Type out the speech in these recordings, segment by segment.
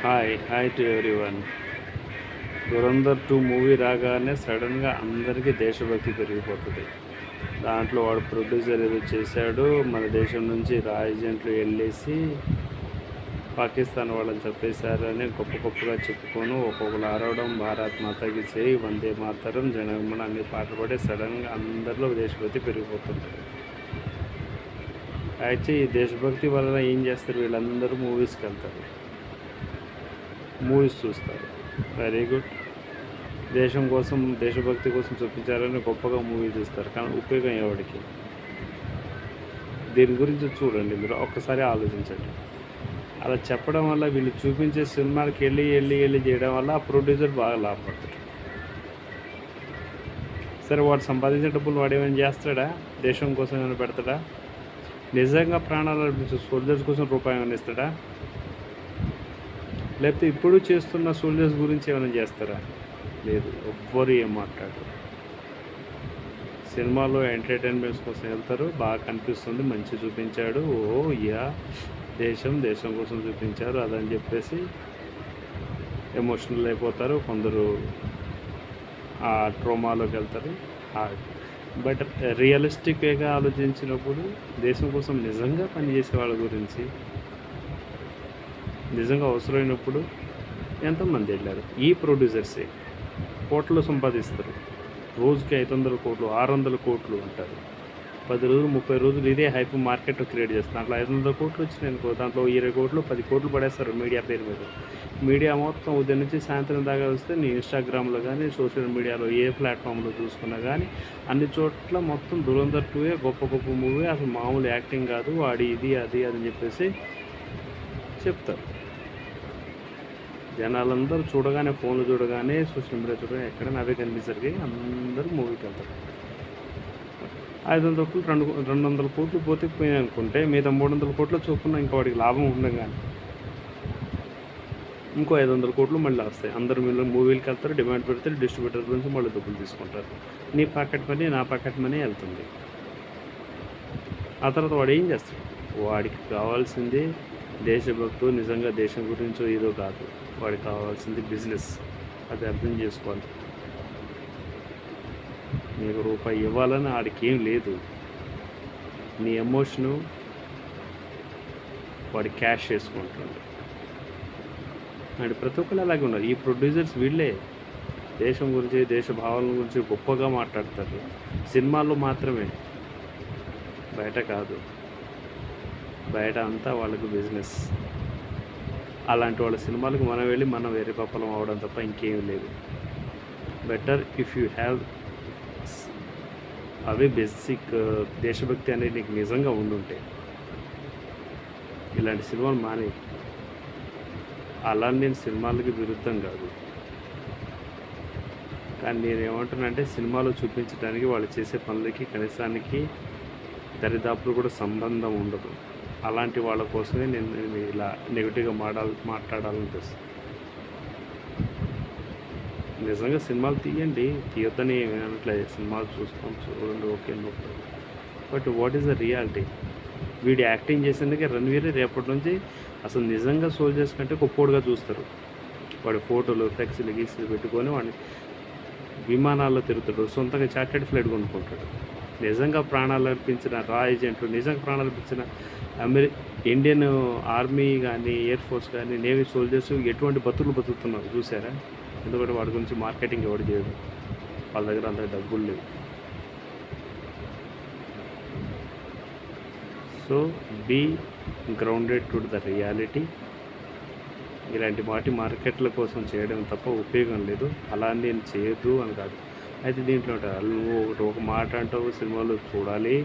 Hi to everyone. 'Dhurandhar 2' movie రాగానే సడన్గా అందరికీ దేశభక్తి పెరిగిపోతుంది. దాంట్లో వాడు ప్రొడ్యూసర్ ఏదో చేశాడు, మన దేశం నుంచి ఏజెంట్లు వెళ్ళేసి పాకిస్తాన్ వాళ్ళని చంపేశారని గొప్పగా చెప్పుకొని ఒక్కొక్కరు అరవడం, భారత్ మాతాకి జై, వందే మాతరం, జనగణమన అన్ని పాటలు పడి సడన్గా అందరిలో దేశభక్తి పెరిగిపోతుంది. అయితే ఈ దేశభక్తి వలన ఏం చేస్తారు, వీళ్ళందరూ మూవీస్కి వెళ్తారు, మూవీస్ చూస్తారు. Very good. దేశం కోసం, దేశభక్తి కోసం చూపించారని గొప్పగా మూవీ చూస్తారు, కానీ ఉపయోగం ఎవరికి? దీని గురించి చూడండి, మీరు ఒక్కసారి ఆలోచించండి. అలా చెప్పడం వల్ల, వీళ్ళు చూపించే సినిమాకి వెళ్ళి చేయడం వల్ల ఆ ప్రొడ్యూసర్ బాగా లాభపడతాడు. సరే, వాడు సంపాదించే డబ్బులు వాడు ఏమైనా చేస్తాడా? దేశం కోసం ఏమైనా పెడతాడా? నిజంగా ప్రాణాలు అర్పించే సోల్జర్స్ కోసం రూపాయి ఏమైనా ఇస్తాడా? లేకపోతే ఇప్పుడు చేస్తున్న సోల్జర్స్ గురించి ఏమైనా చేస్తారా? లేదు, ఎవ్వరు ఏం మాట్లాడరు. సినిమాలో ఎంటర్టైన్మెంట్స్ కోసం వెళ్తారు, బాగా కనిపిస్తుంది, మంచి చూపించాడు, ఓ యా దేశం కోసం చూపించారు అదని చెప్పేసి ఎమోషనల్ అయిపోతారు. కొందరు ఆ ట్రోమాలోకి వెళ్తారు. బట్ రియలిస్టిక్ వేగా ఆలోచించినప్పుడు దేశం కోసం నిజంగా పనిచేసే వాళ్ళ గురించి, నిజంగా అవసరమైనప్పుడు ఎంతమంది వెళ్ళారు? ఈ ప్రొడ్యూసర్సే కోట్లు సంపాదిస్తారు. రోజుకి 500 కోట్లు, 600 కోట్లు అంటారు. 10 రోజులు, 30 రోజులు ఇదే హైప్ మార్కెట్ క్రియేట్ చేస్తారు. దాంట్లో 500 కోట్లు వచ్చినాయి అనుకో, దాంట్లో 20 కోట్లు, 10 కోట్లు పడేస్తారు మీడియా పేరు మీద. మీడియా మొత్తం ఉదయం నుంచి సాయంత్రం దాకా వస్తే, నీ ఇన్స్టాగ్రామ్లో కానీ, సోషల్ మీడియాలో ఏ ప్లాట్ఫామ్లో చూసుకున్నా కానీ, అన్ని చోట్ల మొత్తం 'దురంధర్ 2' గొప్ప మూవీ, అసలు మామూలు యాక్టింగ్ కాదు, వాడి ఇది అది అని చెప్పేసి చెప్తారు. జనాలందరూ చూడగానే, ఫోన్లు చూడగానే, సోషల్ మీడియా చూడగానే, ఎక్కడైనా అవే కనిపించరికి అందరూ మూవీకి వెళ్తారు. 500 కోట్లు, 200 కోట్లు పోతే పోయినాయి అనుకుంటే, మిగతా 300 కోట్ల చొప్పున ఇంకా వాడికి లాభం ఉండగానే ఇంకో 500 కోట్లు మళ్ళీ వస్తాయి. అందరూ మూవీలకి వెళ్తారు, డిమాండ్ పెడతారు, డిస్ట్రిబ్యూటర్ గురించి మళ్ళీ డబ్బులు తీసుకుంటారు. నీ పాకెట్ మనీ, నా పాకెట్ మనీ వెళ్తుంది. ఆ తర్వాత వాడు ఏం చేస్తాడు? వాడికి కావాల్సింది దేశభక్తు, నిజంగా దేశం గురించో ఏదో కాదు, వాడికి కావాల్సింది బిజినెస్. అది అర్థం చేసుకోవాలి. నీకు రూపాయి ఇవ్వాలని ఆడికి ఏం లేదు. నీ ఎమోషను వాడి క్యాష్ చేసుకుంటాడు. అండ్ ప్రతి ఒక్కరు అలాగే ఉన్నారు. ఈ ప్రొడ్యూసర్స్ వీళ్ళే దేశం గురించి, దేశ భావాల గురించి గొప్పగా మాట్లాడతారు. సినిమాల్లో మాత్రమే, బయట కాదు. బయట అంతా వాళ్ళకు బిజినెస్. అలాంటి వాళ్ళ సినిమాలకు మనం వెళ్ళి మనం వేరే పప్పలం అవడం తప్ప ఇంకేం లేదు. Better if you have away basic దేశభక్తి అనేది నీకు నిజంగా ఉండుంటే ఇలాంటి సినిమాలు మానే. అలా నేను సినిమాలకి విరుద్ధం కాదు, కానీ నేను ఏమంటున్నానంటే, సినిమాలో చూపించడానికి వాళ్ళు చేసే పనులకి కనీసానికి దరిదాపులు కూడా సంబంధం ఉండదు. అలాంటి వాళ్ళ కోసమే నేను ఇలా నెగిటివ్గా మాట్లాడాలనిపిస్తుంది. నిజంగా సినిమాలు తీయండి, తీయొద్దని అనట్లేదు. సినిమాలు చూస్తాం, చూడండి, okay, no problem. But what is the reality? వీడు యాక్టింగ్ చేసేందుకే రణ్వీర్ రేపటి నుంచి అసలు నిజంగా సోల్జర్స్ కంటే గొప్పోడుగా చూస్తారు. వాడి ఫోటోలు, ఫ్లెక్సీలు, గీసులు పెట్టుకొని వాడిని విమానాల్లో తిరుగుతాడు, సొంతంగా చార్టెడ్ ఫ్లైట్ కొనుక్కుంటాడు. నిజంగా ప్రాణాలు అర్పించిన ఏజెంట్లు, నిజంగా ప్రాణాలు అర్పించిన ఇండియన్ ఆర్మీ కానీ, ఎయిర్ ఫోర్స్ కానీ, నేవీ సోల్జర్స్ ఎటువంటి బతుకుతున్నారు చూసారా? ఎందుకంటే వాడి గురించి మార్కెటింగ్ ఎవడు చేయడు, వాళ్ళ దగ్గర అంత డబ్బులు లేవు. So be grounded to the reality. ఇలాంటి మార్కెట్ల కోసం చేయడం తప్ప ఉపయోగం లేదు. అలా నేను చేయొద్దు అని కాదు. అయితే దీంట్లో నువ్వు ఒక మాట అంటావు, సినిమాలు చూడాలి,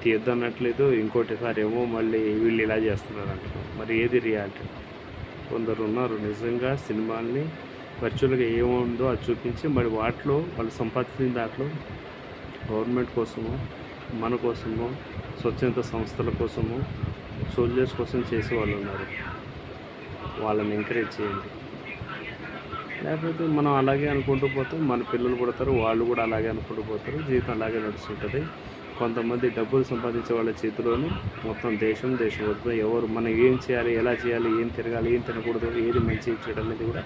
తీయద్దు అనట్లేదు. ఇంకోటిసారి ఏమో మళ్ళీ వీళ్ళు ఇలా చేస్తున్నారు అంటున్నావు. మరి ఏది రియాలిటీ? కొందరు ఉన్నారు నిజంగా సినిమాల్ని వర్చువల్గా ఏముందో అది చూపించి, మరి వాటిలో వాళ్ళు సంపాదించిన దాంట్లో గవర్నమెంట్ కోసమో, మన కోసమో, స్వచ్ఛంద సంస్థల కోసమో, సోల్జర్స్ కోసం చేసే వాళ్ళు ఉన్నారు. వాళ్ళని ఎంకరేజ్ చేయండి. లేకపోతే మనం అలాగే అనుకుంటూ పోతాం, మన పిల్లలు పుడతారు, వాళ్ళు కూడా అలాగే అనుకుంటూ పోతారు, జీవితం అలాగే నడుస్తుంటుంది. కొంతమంది డబ్బులు సంపాదించే వాళ్ళ చేతిలోనే మొత్తం దేశం మొత్తం ఎవరు మనం ఏం చేయాలి, ఎలా చేయాలి, ఏం తిరగాలి, ఏం తినకూడదు, ఏది మంచి చెడు అనేది కూడా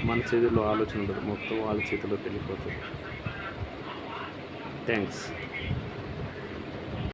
మన చేతుల్లో ఆలోచన ఉండదు, మొత్తం వాళ్ళ చేతిలోకి వెళ్ళిపోతుంది. థ్యాంక్స్.